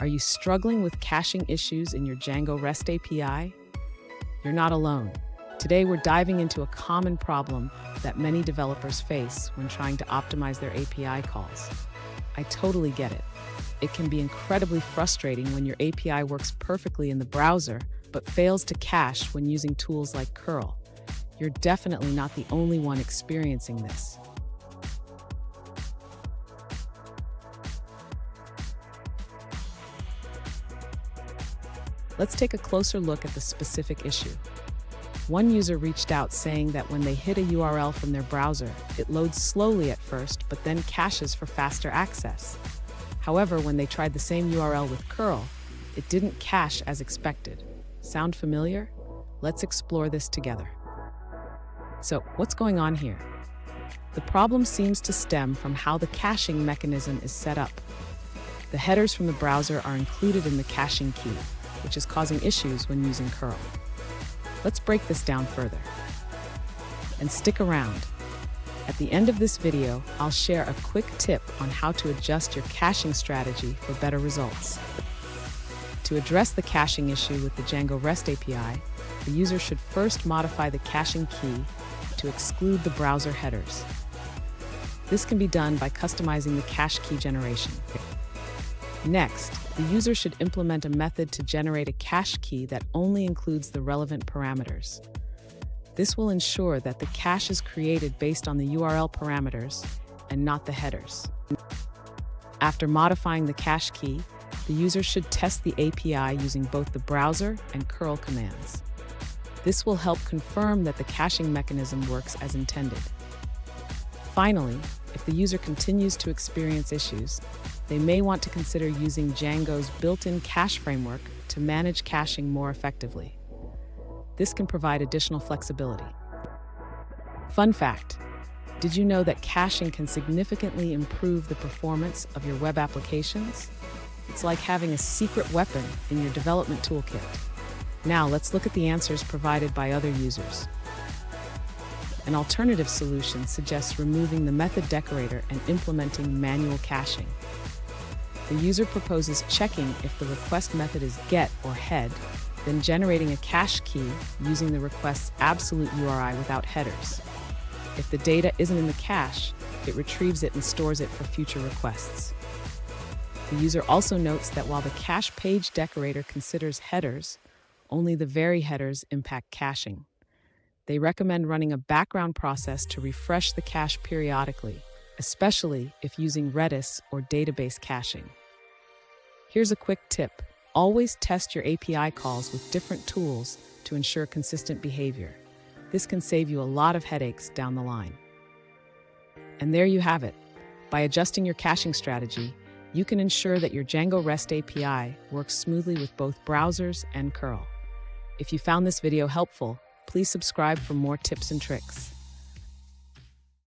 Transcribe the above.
Are you struggling with caching issues in your Django REST API? You're not alone. Today, we're diving into a common problem that many developers face when trying to optimize their API calls. I totally get it. It can be incredibly frustrating when your API works perfectly in the browser, but fails to cache when using tools like curl. You're definitely not the only one experiencing this. Let's take a closer look at the specific issue. One user reached out saying that when they hit a URL from their browser, it loads slowly at first, but then caches for faster access. However, when they tried the same URL with curl, it didn't cache as expected. Sound familiar? Let's explore this together. So, what's going on here? The problem seems to stem from how the caching mechanism is set up. The headers from the browser are included in the caching key, which is causing issues when using curl. Let's break this down further. And stick around. At the end of this video, I'll share a quick tip on how to adjust your caching strategy for better results. To address the caching issue with the Django REST API, the user should first modify the caching key to exclude the browser headers. This can be done by customizing the cache key generation. Next, the user should implement a method to generate a cache key that only includes the relevant parameters. This will ensure that the cache is created based on the URL parameters and not the headers. After modifying the cache key, the user should test the API using both the browser and curl commands. This will help confirm that the caching mechanism works as intended. Finally, if the user continues to experience issues, they may want to consider using Django's built-in cache framework to manage caching more effectively. This can provide additional flexibility. Fun fact: did you know that caching can significantly improve the performance of your web applications? It's like having a secret weapon in your development toolkit. Now let's look at the answers provided by other users. An alternative solution suggests removing the method decorator and implementing manual caching. The user proposes checking if the request method is get or head, then generating a cache key using the request's absolute URI without headers. If the data isn't in the cache, it retrieves it and stores it for future requests. The user also notes that while the cache page decorator considers headers, only the very headers impact caching. They recommend running a background process to refresh the cache periodically, especially if using Redis or database caching. Here's a quick tip: always test your API calls with different tools to ensure consistent behavior. This can save you a lot of headaches down the line. And there you have it. By adjusting your caching strategy, you can ensure that your Django REST API works smoothly with both browsers and curl. If you found this video helpful, please subscribe for more tips and tricks.